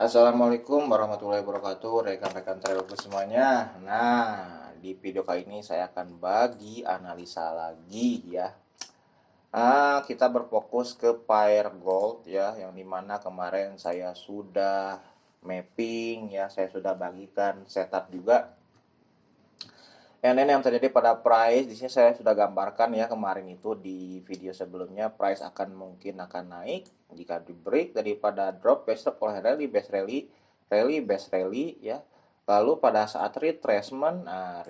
Assalamualaikum warahmatullahi wabarakatuh, rekan-rekan travelku semuanya. Nah, di video kali ini saya akan bagi analisa lagi ya. Kita berfokus ke Fire Gold ya, yang dimana kemarin saya sudah mapping ya, saya sudah bagikan setup juga. Yang terjadi pada price di sini saya sudah gambarkan ya kemarin itu di video sebelumnya, price mungkin akan naik jika di break daripada drop besok oleh rally base rally, rally base rally ya. Lalu pada saat retracement, nah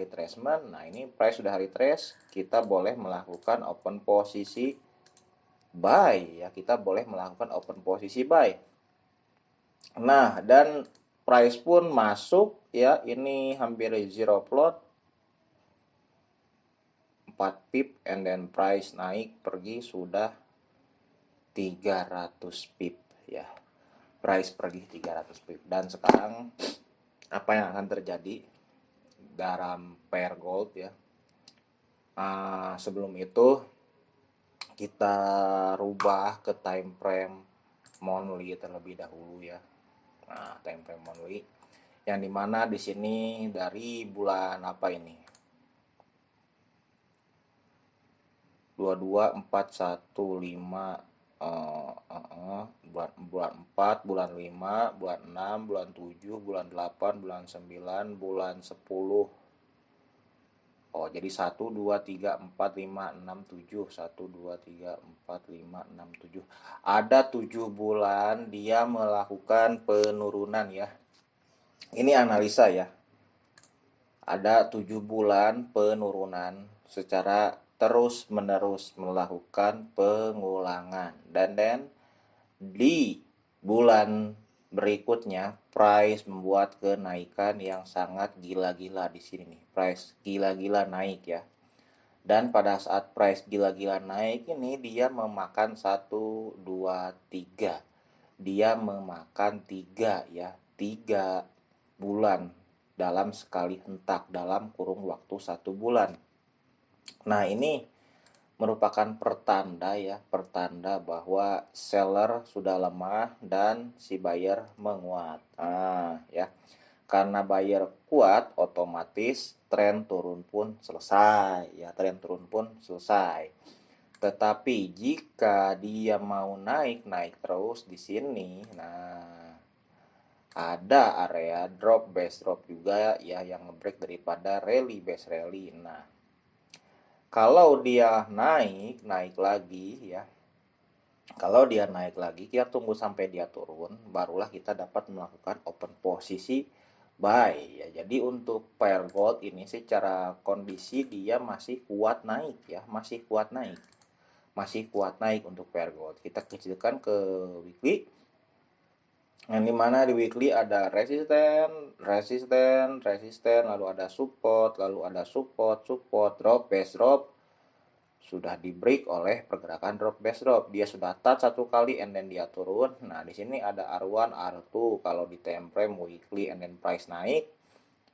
ini price sudah retrace, kita boleh melakukan open posisi buy ya, kita boleh melakukan open posisi buy. Nah, dan price pun masuk ya, ini hampir zero plot 4 pip and then price naik pergi sudah 300 pip ya. Price pergi 300 pip dan sekarang apa yang akan terjadi dalam pair gold ya. Sebelum itu kita rubah ke time frame monthly terlebih dahulu ya. Nah, time frame monthly yang dimana di sini dari bulan apa ini? 22 4 1 5 bulan 4, bulan 5, bulan 6, bulan 7, bulan 8, bulan 9, bulan 10. Oh, jadi 1 2 3 4 5 6 7. 1 2 3 4 5 6 7. Ada 7 bulan dia melakukan penurunan ya. Ini analisa ya. Ada 7 bulan penurunan secara terus-menerus melakukan pengulangan. Dan di bulan berikutnya price membuat kenaikan yang sangat gila-gila di sini nih. Price gila-gila naik ya. Dan pada saat price gila-gila naik ini dia memakan 1 2 3. Dia memakan 3 ya. 3 bulan dalam sekali hentak dalam kurung waktu 1 bulan. Nah, ini merupakan pertanda ya, pertanda bahwa seller sudah lemah dan si buyer menguat. Ya. Karena buyer kuat, otomatis tren turun pun selesai ya, tren turun pun selesai. Tetapi jika dia mau naik terus di sini, nah ada area drop base drop juga ya yang ngebreak daripada rally base rally. Nah, kalau dia naik lagi ya. Kalau dia naik lagi, kita tunggu sampai dia turun, barulah kita dapat melakukan open posisi buy ya. Jadi untuk pair gold ini secara kondisi dia masih kuat naik ya, masih kuat naik. Masih kuat naik untuk pair gold. Kita kecilkan ke weekly. Yang dimana di weekly ada resisten, lalu ada support, drop, base drop, sudah di break oleh pergerakan drop base drop. Dia sudah touch satu kali and then dia turun. Nah, di sini ada R1, R2 kalau di time frame weekly and then price naik.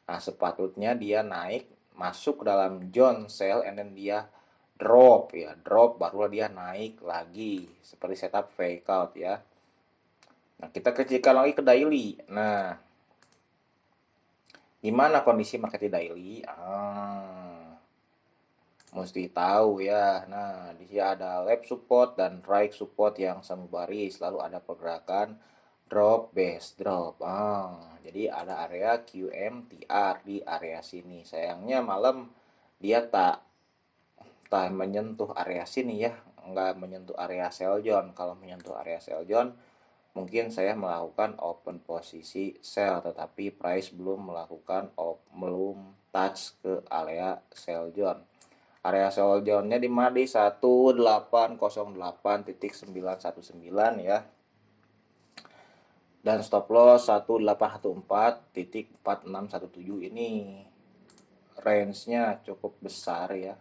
Nah, sepatutnya dia naik masuk dalam zone sell and then dia drop ya. Drop barulah dia naik lagi seperti setup fake out ya. Nah, kita kecilkan lagi ke daily. Nah, gimana kondisi market di daily? Mesti tahu ya. Nah, di sini ada left support dan right support yang semu baris, lalu ada pergerakan drop base drop. Jadi ada area QMTR di area sini. Sayangnya malam dia tak menyentuh area sini ya, nggak menyentuh area sell zone. Kalau menyentuh area sell zone, mungkin saya melakukan open posisi sell, tetapi price belum touch ke area sell zone. Area sell zone-nya di mana? Di 1808.919 ya. Dan stop loss 1814.4617 ini range-nya cukup besar ya.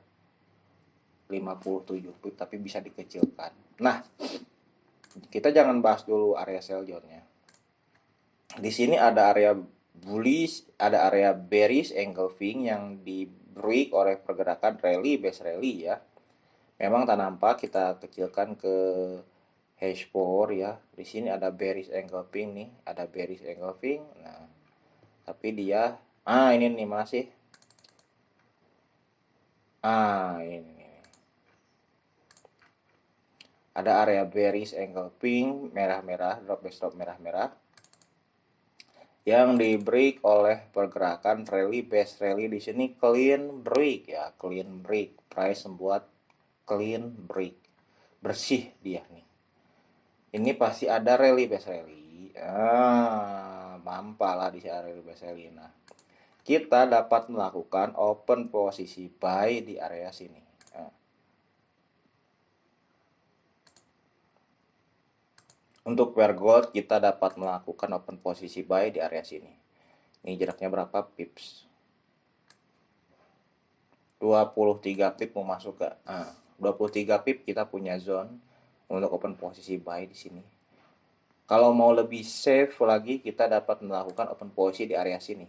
57 pip tapi bisa dikecilkan. Nah, kita jangan bahas dulu area sell zone-nya. Di sini ada area bullish, ada area bearish engulfing yang di break oleh pergerakan rally base rally ya. Memang tak nampak, kita kecilkan ke H4 ya. Di sini ada bearish engulfing nih, ada bearish engulfing. Nah, tapi dia ini nih masih. Ini. Ada area bearish engulfing merah-merah, drop merah-merah yang di break oleh pergerakan rally base rally di sini clean break ya, clean break. Price membuat clean break. Bersih dia nih. Ini pasti ada rally base rally. Mampalah di area base rally. Nah, kita dapat melakukan open posisi buy di area sini. Untuk pair gold kita dapat melakukan open posisi buy di area sini. Ini jaraknya berapa pips? 23 pip mau masuk ke 23 pip kita punya zone untuk open posisi buy di sini. Kalau mau lebih safe lagi kita dapat melakukan open posisi di area sini.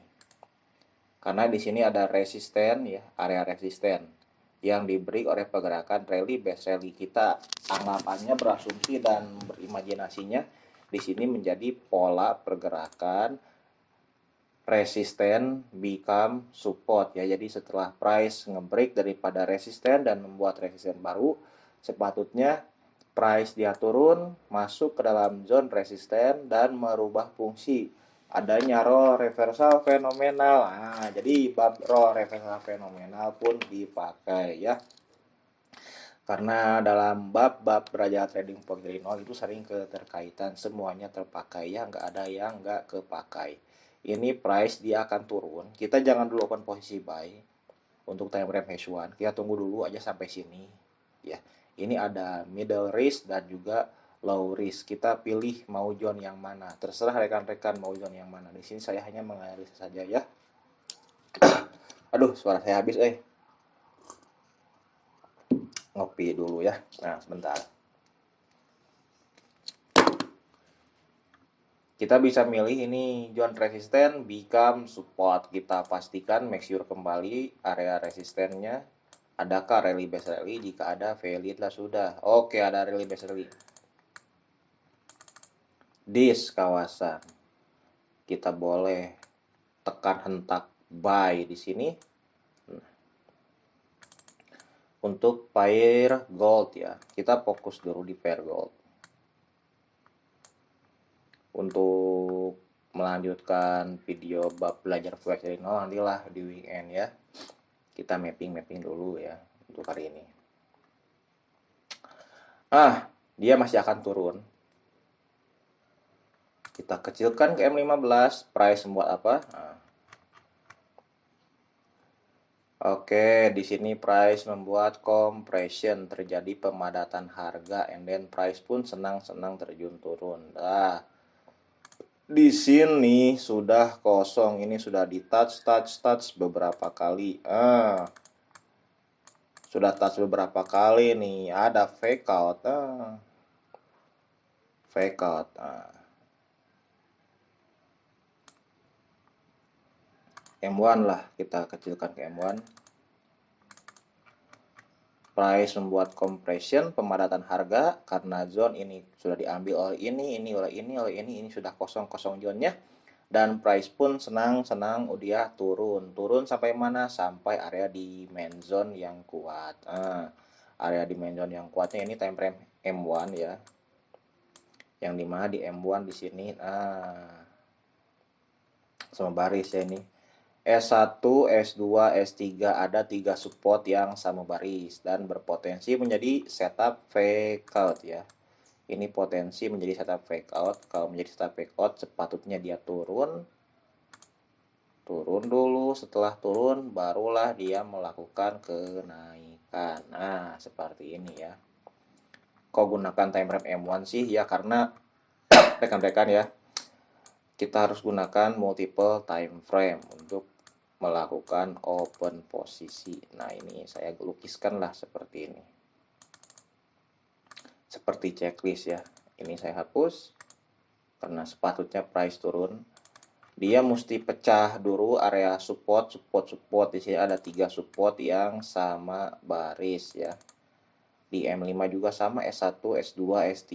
Karena di sini ada resisten ya, area resisten yang diberi oleh pergerakan rally base rally. Kita anggapannya berasumsi dan berimajinasinya di sini menjadi pola pergerakan resisten become support ya. Jadi setelah price ngebreak daripada resisten dan membuat resisten baru, sepatutnya price dia turun masuk ke dalam zone resisten dan merubah fungsi. Adanya roll reversal fenomenal. Jadi bab roll reversal fenomenal pun dipakai ya. Karena dalam bab-bab belajar trading Poglino itu sering keterkaitan, semuanya terpakai ya, nggak ada yang nggak kepakai. Ini price dia akan turun, kita jangan dulu open posisi buy untuk time frame H1, kita tunggu dulu aja sampai sini ya. Ini ada middle risk dan juga low risk, kita pilih mau zone yang mana, terserah rekan-rekan mau zone yang mana. Di sini saya hanya menganalisis saja ya. Aduh, suara saya habis ngopi dulu ya. Nah, sebentar. Kita bisa milih ini zone resisten become support. Kita pastikan make sure kembali area resistennya. Adakah rally base rally? Jika ada, valid lah sudah. Oke, ada rally base rally. This kawasan. Kita boleh tekan hentak buy di sini. Untuk pair gold ya. Kita fokus dulu di pair gold. Untuk melanjutkan video bab belajar forex dari nol nantilah di weekend ya. Kita mapping dulu ya untuk hari ini. Dia masih akan turun. Kita kecilkan ke M15, price membuat apa? Oke, di sini price membuat compression, terjadi pemadatan harga, and then price pun senang-senang terjun turun. Di sini sudah kosong, ini sudah di touch beberapa kali. Sudah touch beberapa kali nih, ada fake out. Fake out. M1 lah, kita kecilkan ke M1. Price membuat compression, pemadatan harga karena zone ini sudah diambil oleh ini sudah kosong zone-nya, dan price pun senang-senang udah turun sampai mana? Sampai area di main zone yang kuat. Area di main zone yang kuatnya ini time frame M1 ya. Yang dimana di M1 di sini sama baris ya ini. S1, S2, S3 ada 3 support yang sama baris dan berpotensi menjadi setup fake out ya. Ini potensi menjadi setup fake out. Kalau menjadi setup fake out sepatutnya dia turun dulu, setelah turun barulah dia melakukan kenaikan. Seperti ini ya. Kok gunakan time frame M1 sih? Ya karena rekan-rekan ya, kita harus gunakan multiple time frame untuk melakukan open posisi. Nah, ini saya lukiskan lah seperti ini. Seperti checklist ya. Ini saya hapus karena sepatutnya price turun. Dia mesti pecah dulu area support. Di sini ada 3 support yang sama baris ya. Di M5 juga sama, S1, S2, S3,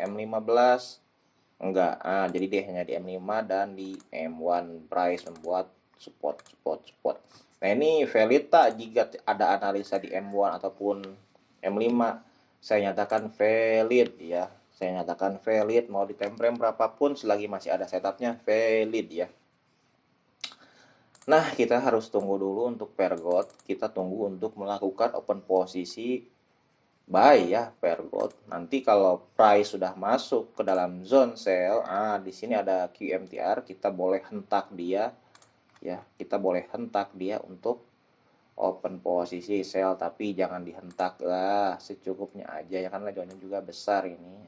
M15 enggak. Jadi dia hanya di M5 dan di M1 price membuat support. Nah, ini valid tak jika ada analisa di M1 ataupun M5? Saya nyatakan valid ya. Saya nyatakan valid, mau di time frame berapapun selagi masih ada setupnya valid ya. Nah, kita harus tunggu dulu untuk pergot. Kita tunggu untuk melakukan open posisi buy ya, pergot. Nanti kalau price sudah masuk ke dalam zone sell, di sini ada QMTR, kita boleh hentak dia ya. Kita boleh hentak dia untuk open posisi sell, tapi jangan dihentak lah, secukupnya aja ya, karena zone juga besar ini.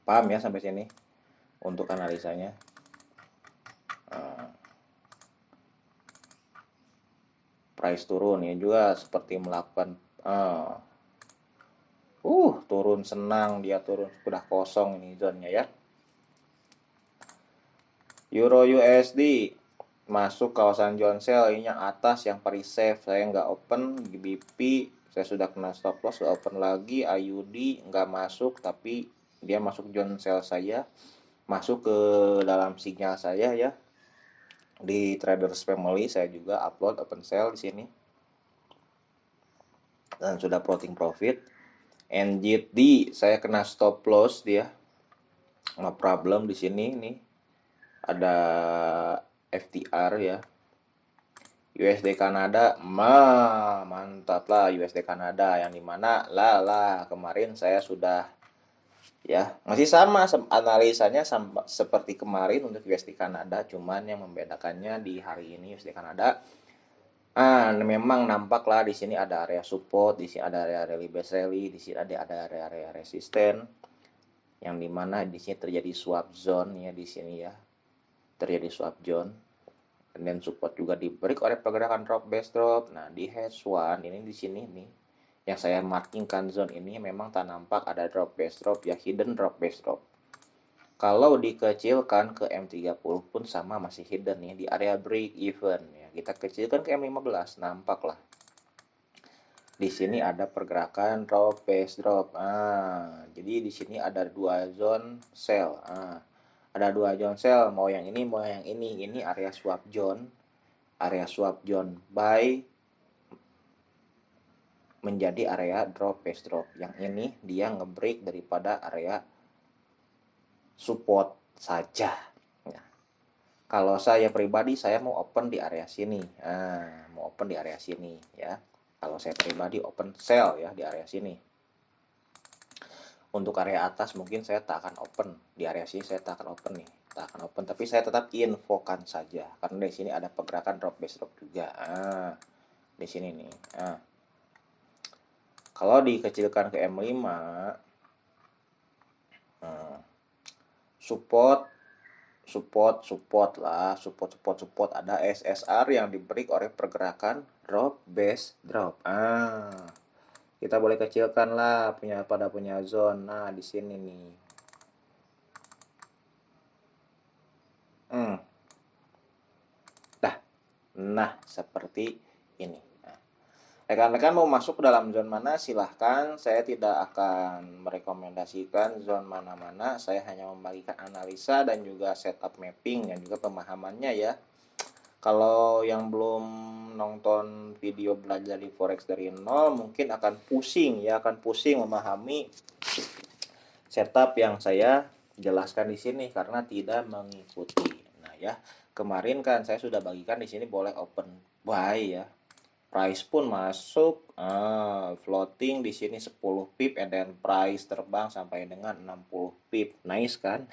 Paham ya sampai sini untuk analisanya? Price turun ya juga seperti melakukan turun senang, dia turun sudah kosong ini zonnya ya. Euro USD masuk kawasan zone sell, ini yang atas yang pre-save, saya nggak open. GBP saya sudah kena stop loss, open lagi. IUD nggak masuk, tapi dia masuk zone sell saya, masuk ke dalam sinyal saya ya. Di Traders Family saya juga upload open sell di sini dan sudah plotting profit. NZD saya kena stop loss dia, no problem. Di sini nih ada FTR ya. USD Kanada, mantap lah USD Kanada, yang dimana kemarin saya sudah ya, masih sama analisanya sama seperti kemarin untuk USD Kanada, cuman yang membedakannya di hari ini USD Kanada memang nampaklah di sini ada area support, di sini ada area rally base rally, di sini ada area resisten, yang dimana di sini terjadi swap zone ya, di sini ya terjadi swap zone, dan support juga di break oleh pergerakan drop base drop. Nah, di H1 ini di sini nih yang saya markingkan zone ini memang tak nampak ada drop base drop ya, hidden drop base drop. Kalau dikecilkan ke M30 pun sama, masih hidden nih di area break even ya. Kita kecilkan ke M15, nampaklah di sini ada pergerakan drop base drop. Jadi di sini ada dua zone sell. Ada dua zone sell, mau yang ini mau yang ini. Ini area swap zone. Area swap zone buy menjadi area drop base drop. Yang ini dia ngebreak daripada area support saja. Nah, kalau saya pribadi saya mau open di area sini. Mau open di area sini ya. Kalau saya pribadi open sell ya di area sini. Untuk area atas mungkin saya tak akan open. Di area sini saya tak akan open nih. Tak akan open, tapi saya tetap infokan saja karena di sini ada pergerakan drop base drop juga. Di sini nih. Kalau dikecilkan ke M5, support ada SSR yang diberi oleh pergerakan drop base drop. Kita boleh kecilkan lah punya zone. Nah, di sini nih. Nah, seperti ini. Rekan-rekan mau masuk ke dalam zone mana silahkan, saya tidak akan merekomendasikan zone mana-mana, saya hanya membagikan analisa dan juga setup mapping dan juga pemahamannya ya. Kalau yang belum nonton video belajar di forex dari nol mungkin akan pusing memahami setup yang saya jelaskan di sini karena tidak mengikuti. Nah ya, kemarin kan saya sudah bagikan di sini boleh open buy ya. Price pun masuk, floating di sini 10 pip, and then price terbang sampai dengan 60 pip. Nice kan?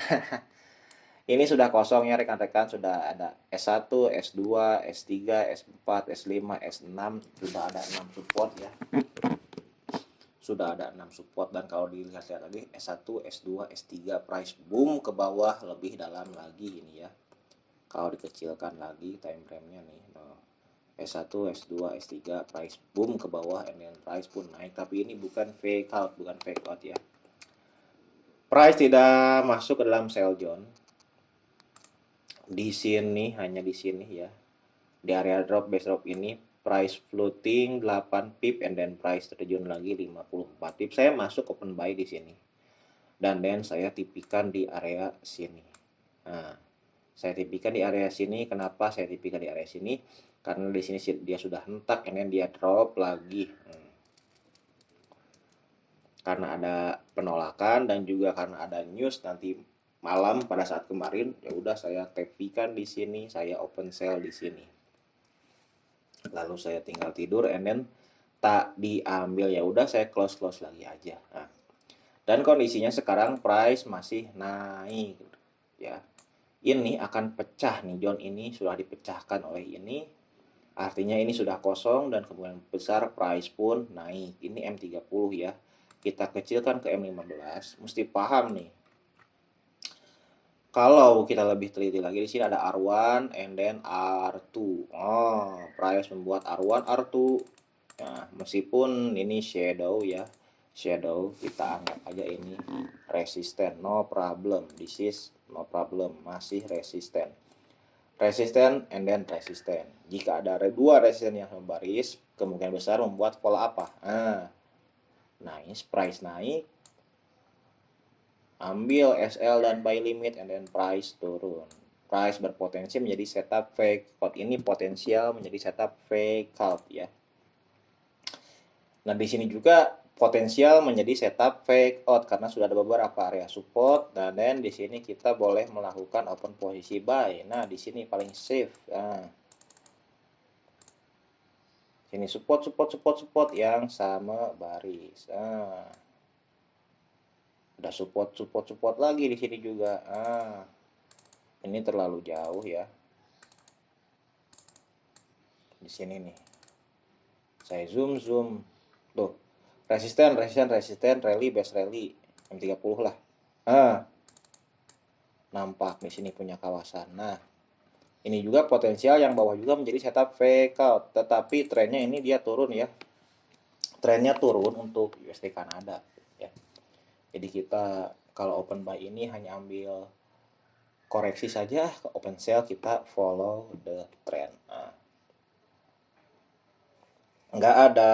Ini sudah kosong ya rekan-rekan, sudah ada S1, S2, S3, S4, S5, S6, sudah ada 6 support ya. Sudah ada 6 support, dan kalau dilihat-lihat lagi S1, S2, S3 price boom ke bawah lebih dalam lagi ini ya. Kalau dikecilkan lagi time frame-nya nih. S1, S2, S3 price boom ke bawah, and then price pun naik, tapi ini bukan fake out ya. Price tidak masuk ke dalam sell zone. Di sini, hanya di sini ya. Di area drop base drop ini price floating 8 pip and then price terjun lagi 54 pip. Saya masuk open buy di sini. Dan then saya tipikan di area sini. Nah, saya tipikan di area sini. Kenapa saya tipikan di area sini? Karena di sini dia sudah hentak and then dia drop lagi. Karena ada penolakan dan juga karena ada news nanti malam pada saat kemarin, ya udah saya tepikan di sini, saya open sell di sini. Lalu saya tinggal tidur and then tak diambil, ya udah saya close lagi aja. Nah, dan kondisinya sekarang price masih naik ya. Ini akan pecah nih, zone ini sudah dipecahkan oleh ini. Artinya ini sudah kosong dan kemungkinan besar price pun naik. Ini M30 ya. Kita kecilkan ke M15, mesti paham nih. Kalau kita lebih teliti lagi, di sini ada R1 and then R2. Oh, price membuat R1, R2. Nah, meskipun ini shadow ya, shadow, kita anggap aja ini resisten, no problem. This is no problem, masih resisten. Resisten and then resisten. Jika ada dua resisten yang membaris, kemungkinan besar membuat pola apa? Nah, ini price naik, ambil SL dan buy limit and then price turun. Price berpotensi menjadi setup fake out. Ini potensial menjadi setup fake out ya. Nah, di sini juga potensial menjadi setup fake out karena sudah ada beberapa area support dan then di sini kita boleh melakukan open posisi buy. Nah, di sini paling safe. Nah, sini support yang sama baris. Nah, ada support lagi di sini juga. Ini terlalu jauh ya. Di sini nih. Saya zoom. Tuh. Resisten, rally, base rally. M30 lah. Nampak di sini punya kawasan. Nah, ini juga potensial yang bawah juga menjadi setup fake out. Tetapi trennya ini dia turun ya. Trennya turun untuk USD Kanada ya. Jadi kita kalau open buy ini hanya ambil koreksi saja, ke open sell kita follow the trend. Nggak ada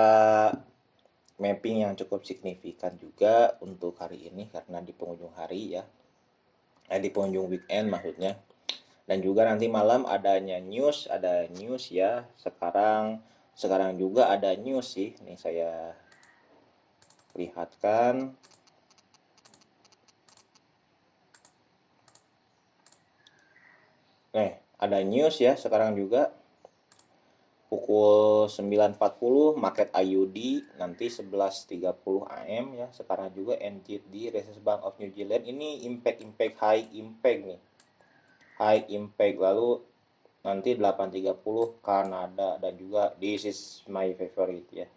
mapping yang cukup signifikan juga untuk hari ini karena di penghujung hari ya, di penghujung weekend maksudnya. Dan juga nanti malam ada news ya. Sekarang juga ada news sih. Nih saya lihatkan. Ada news ya sekarang juga. Pukul 9.40 market IUD, nanti 11.30 AM ya. Sekarang juga NZD, Reserve Bank of New Zealand. Ini high impact nih. High impact. Lalu nanti 8.30 Kanada dan juga this is my favorite ya.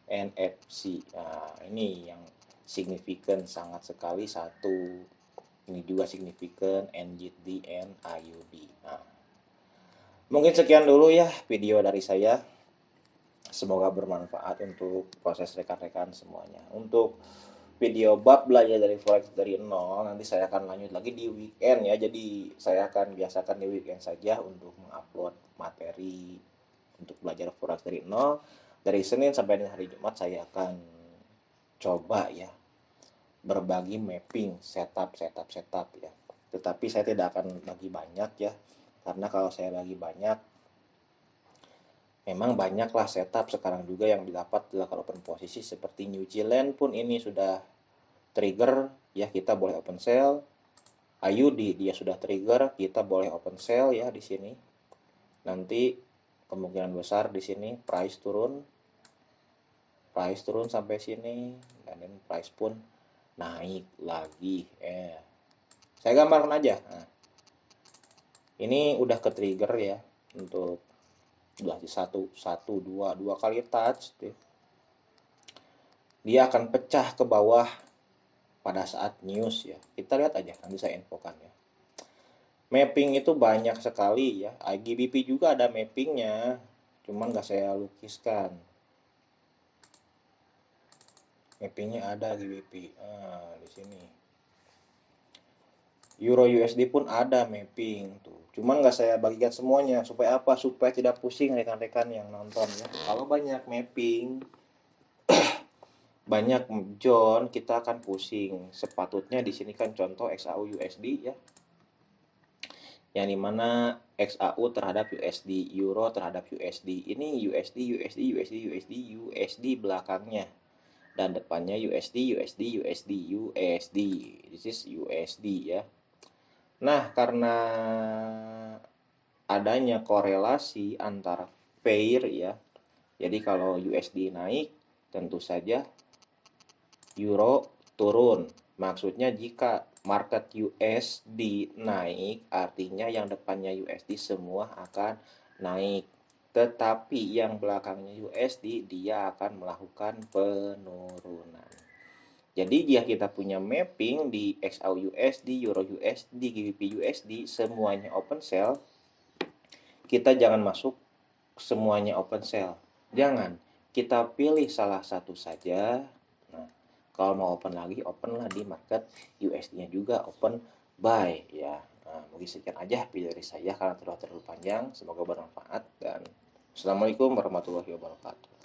NFC. Nah, ini yang signifikan sangat sekali satu. Ini juga signifikan NZD and IUD. Nah, mungkin sekian dulu ya video dari saya. Semoga bermanfaat untuk proses rekan-rekan semuanya. Untuk video bab belajar dari forex dari nol, nanti saya akan lanjut lagi di weekend ya. Jadi saya akan biasakan di weekend saja untuk mengupload materi untuk belajar forex dari nol. Dari Senin sampai hari Jumat saya akan coba ya berbagi mapping setup ya. Tetapi saya tidak akan bagi banyak ya, karena kalau saya bagi banyak memang banyaklah setup sekarang juga yang didapat dilakukan open posisi. Seperti New Zealand pun ini sudah trigger ya, kita boleh open sell. IUD dia sudah trigger, kita boleh open sell ya di sini. Nanti kemungkinan besar di sini price turun sampai sini dan price pun naik lagi. Saya gambarkan aja. Nah, ini udah ke trigger ya untuk udah dua kali touch tuh. Dia akan pecah ke bawah pada saat news ya. Kita lihat aja, nanti saya infokan ya. Mapping itu banyak sekali ya. IGBP juga ada mappingnya, cuman nggak saya lukiskan. Mappingnya ada IGBP. Di sini. Euro USD pun ada mapping tuh. Cuman nggak saya bagikan semuanya. Supaya apa? Supaya tidak pusing rekan-rekan yang nonton ya. Kalau banyak mapping, banyak John, kita akan pusing. Sepatutnya di sini kan contoh XAU USD ya. Yang dimana XAU terhadap USD, Euro terhadap USD. Ini USD belakangnya. Dan depannya USD. This is USD ya. Nah, karena adanya korelasi antara pair ya. Jadi kalau USD naik, tentu saja Euro turun. Maksudnya jika market USD naik, artinya yang depannya USD semua akan naik. Tetapi yang belakangnya USD, dia akan melakukan penurunan. Jadi jika kita punya mapping di XAU USD, Euro USD, GBP USD, semuanya open sell, kita jangan masuk semuanya open sell. Jangan. Kita pilih salah satu saja. Nah, kalau mau open lagi, openlah di market USD-nya juga open buy ya. Nah, mungkin sekian aja video dari saya karena terlalu panjang. Semoga bermanfaat dan Assalamualaikum warahmatullahi wabarakatuh.